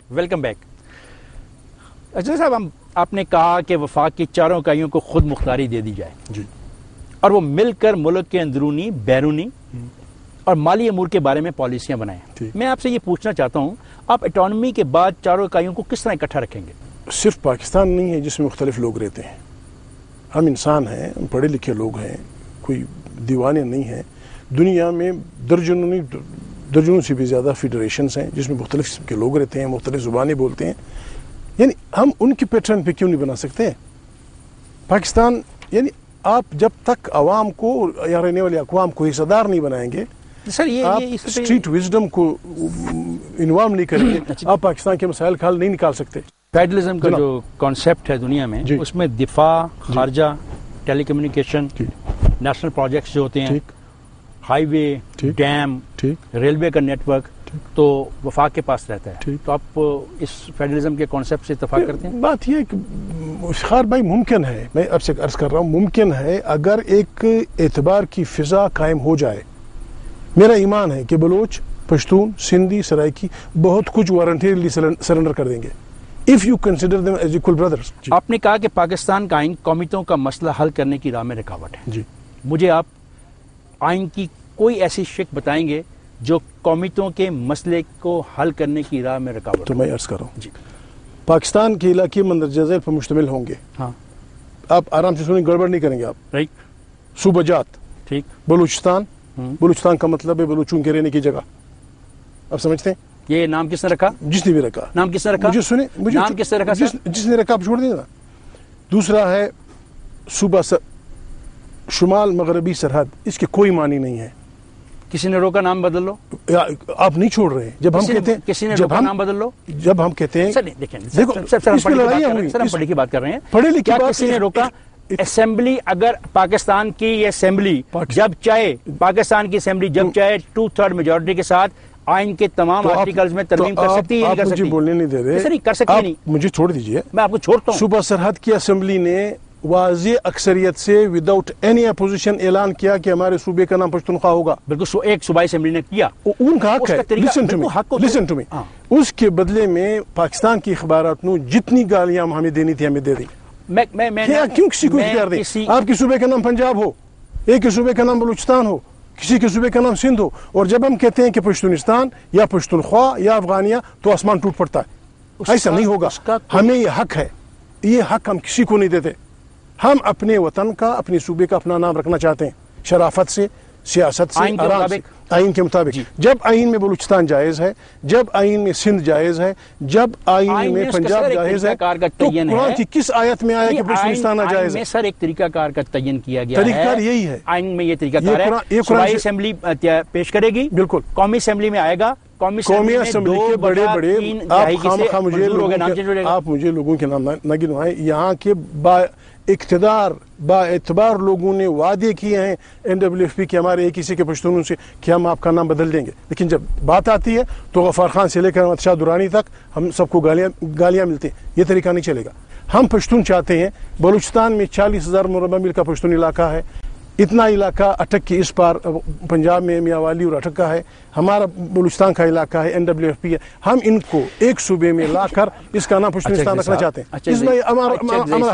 Welcome back. اجل صاحب, آپ نے کہا کہ وفاق کی چاروں اکائیوں کو خود مختاری دے دی جائے جی, اور وہ مل کر ملک کے اندرونی, بیرونی اور مالی امور کے بارے میں پالیسیاں بنائیں. میں آپ سے یہ پوچھنا چاہتا ہوں, آپ اٹانومی کے بعد چاروں اکائیوں کو کس طرح اکٹھا رکھیں گے؟ صرف پاکستان نہیں ہے جس میں مختلف لوگ رہتے ہیں. ہم انسان ہیں, ہم پڑھے لکھے لوگ ہیں, کوئی دیوانے نہیں ہیں. دنیا میں درجنوں سے بھی زیادہ فیڈریشنز ہیں جس میں مختلف قسم کے لوگ رہتے ہیں, مختلف زبانیں بولتے ہیں. یعنی ہم ان کے پیٹرن پہ کیوں نہیں بنا سکتے ہیں؟ پاکستان یعنی آپ جب تک عوام کو یا رہنے والے اقوام کو حصہ دار نہیں بنائیں گے, سر آپ اسٹریٹ وزڈم کو انوالو نہیں کریں گے, آپ پاکستان کے مسائل کا حل نہیں نکال سکتے. فیڈرلزم کا جو کانسیپٹ ہے دنیا میں, اس میں دفاع, خارجہ, ٹیلی کمیونیکیشن, نیشنل پروجیکٹس جو ہوتے ہیں, ہائی وے, ڈیم, ریلوے کا نیٹ ورک, تو وفاق کے پاس رہتا ہے. تو آپ اس فیڈرلزم کے کانسیپٹ سے اتفاق کرتے ہیں؟ بات یہ ہے کہ افتخار بھائی ممکن ہے, میں اب سے عرض کر رہا ہوں, ممکن ہے اگر ایک اعتبار کی فضا قائم ہو جائے. میرا ایمان ہے کہ بلوچ, پشتون, سندھی, سرائکی بہت کچھ وارنٹیرلی سرنڈر کر دیں گے if you consider them as equal brothers. آپ نے کہا کہ پاکستان کا آئین قومیتوں کا مسئلہ حل کرنے کی راہ میں رکاوٹ ہے. جی, مجھے آپ آئین کی کوئی ایسی شق بتائیں گے جو قومیتوں کے مسئلے کو حل کرنے کی راہ میں رکاوٹ؟ تو میں عرض کر رہا ہوں جی, پاکستان کے علاقے مندرجہ ذیل پر مشتمل ہوں گے. ہاں, آپ آرام سے سنیں, گڑبڑ نہیں کریں گے آپ. رائٹ, صوبہ جات, ٹھیک. بلوچستان, بلوچستان کا مطلب ہے بلوچوں کے رہنے کی جگہ. آپ سمجھتے ہیں یہ نام کس نے رکھا؟ جس نے بھی رکھا. نام کس نے رکھا؟ مجھے سنیں, نام کس نے رکھا؟ جس نے رکھا آپ چھوڑ دیں نا. دوسرا ہے صوبہ شمال مغربی سرحد, اس کے کوئی معنی نہیں ہے. کسی نے روکا نام بدل لو؟ آپ نہیں چھوڑ رہے ہیں. جب ہم کہتے ہیں کسی نے روکا نام بدل لو, جب ہم کہتے ہیں دیکھو اس پہ لڑائیاں ہوئی, سر ہم پڑھی کی بات کر رہے ہیں. پڑھے لکھے کیا کسی نے روکا؟ اسمبلی, اگر پاکستان کی یہ اسمبلی جب چاہے, پاکستان کی اسمبلی جب چاہے 2/3 میجورٹی کے ساتھ آئین کے تمام آرٹیکلز میں ترمیم کر سکتی ہے. آپ مجھے بولنے نہیں دے رہے, کر سکتی نہیں, مجھے چھوڑ دیجئے, میں آپ کو چھوڑتا ہوں. صوبہ سرحد کی اسمبلی نے واضح اکثریت سے وداؤٹ اینی اپوزیشن اعلان کیا کہ ہمارے صوبے کا نام پشتونخوا ہوگا. بالکل, ایک صوبائی اسمبلی نے کیا, ان کا حق ہے. لسن ٹو می, اس کے بدلے میں پاکستان کی اخبارات نو جتنی گالیاں ہمیں دینی تھی ہمیں دے دی. کیوں کسی کو اختیار دیں؟ آپ کے صوبے کا نام پنجاب ہو, ایک کے صوبے کا نام بلوچستان ہو, کسی کے صوبے کا نام سندھ ہو, اور جب ہم کہتے ہیں کہ پشتونستان یا پشتونخوا یا افغانیہ, تو آسمان ٹوٹ پڑتا ہے. ایسا نہیں ہوگا. ہمیں یہ حق ہے, یہ حق ہم کسی کو نہیں دیتے. ہم اپنے وطن کا, اپنے صوبے کا اپنا نام رکھنا چاہتے ہیں, شرافت سے, سیاست سے, آرام سے, آئین کے مطابق. جب آئین میں بلوچستان جائز ہے, جب آئین میں سندھ جائز ہے, جب آئین میں پنجاب جائز ہے, تو قرآن کی کس آیت میں آیا کہ بلوچستان ناجائز ہے؟ سر ایک طریقہ کار کا تعین کیا گیا ہے, طریقہ کار یہی ہے. آئین میں یہ طریقہ کار ہے, صوبائی اسمبلی پیش کرے گی, بالکل, قومی اسمبلی میں آئے گا, قومی اسمبلی کے بڑے آپ مجھے لوگوں کے نام نہ گنوائیں. یہاں کے با اعتبار لوگوں نے وعدے کیے ہیں NWFP کے, ہمارے ایک کسی کے پشتونوں سے, کہ ہم آپ کا نام بدل دیں گے. لیکن جب بات آتی ہے تو غفار خان سے لے کر احمد شاہ درانی تک ہم سب کو گالیاں ملتی ہیں. یہ طریقہ نہیں چلے گا. ہم پشتون چاہتے ہیں. بلوچستان میں 40,000 مربع میل کا پشتون علاقہ ہے. اتنا علاقہ اٹک کی اس پار پنجاب میں میاں والی اور اٹک کا ہے. ہمارا بلوچستان کا علاقہ ہے, NWFP ہے. ہم ان کو ایک صوبے میں لا کر اس کا نام پشتونستان رکھنا چاہتے ہیں. اس میں ہمارا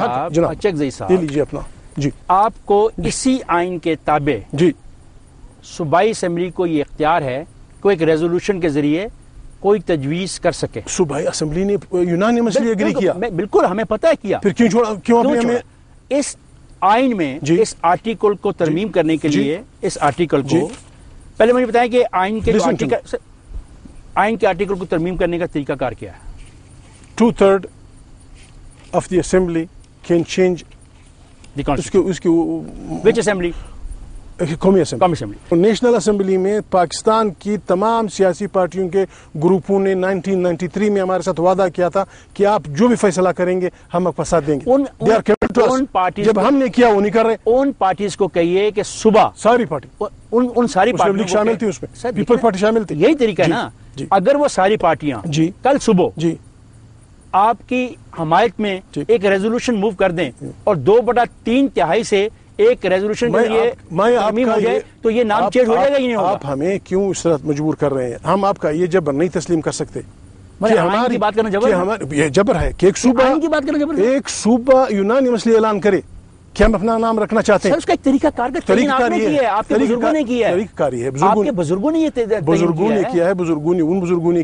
حق. جناب یہ لیجیے اپنا. جی, آپ کو اسی آئین کے تابع جی صوبائی اسمبلی کو یہ اختیار ہے کہ ایک ریزولوشن کے ذریعے کوئی تجویز کر سکے. صوبائی اسمبلی نے یونانیمسلی ایگری کیا. بالکل, ہمیں پتہ ہے کیا. پھر کیوں ہمیں اس آئین میں اس آرٹیکل کو ترمیم کرنے کے لیے, اس آرٹیکل کو پہلے مجھے بتائیں کہ آئین کے آرٹیکل کو ترمیم کرنے کا طریقہ کار کیا ہے؟ 2/3 of the assembly can change which assembly? قومی اسمبلی. نیشنل اسمبلی میں پاکستان کی تمام سیاسی پارٹیوں کے گروپوں نے 1993 میں ہمارے ساتھ وعدہ کیا تھا کہ آپ جو بھی فیصلہ کریں گے ہم آپ کا ساتھ دیں گے. جب ہم نے کیا وہ نہیں کر رہے. ان پارٹیز کو کہیے کہ صبح ساری پارٹی, ان ساری پارٹیوں شامل تھی, اس میں پیپل پارٹی شامل تھی. یہی طریقہ ہے نا. اگر وہ ساری پارٹیاں کل صبح آپ کی حمایت میں ایک ریزولوشن موو کر دیں اور 2/3 سے ایک ریزولوشن کے لیے ترمیم ہو جائے, تو یہ نام چینج ہو جائے گا ہی نہیں ہوگا. آپ ہمیں کیوں اس طرح مجبور کر رہے ہیں؟ ہم آپ کا یہ جبر نہیں تسلیم کر سکتے. ہماری بات کرنا یہ جبر ہے کہ ایک صوبہ یونانیمسلی اعلان کرے کہ ہم اپنا نام رکھنا چاہتے ہیں. اس کا ایک طریقہ کار ہے، آپ کے بزرگوں نے کیا ہے، طریقہ کاری ہے، آپ کے بزرگوں نے یہ بزرگوں نے کیا ہے، ان بزرگوں نے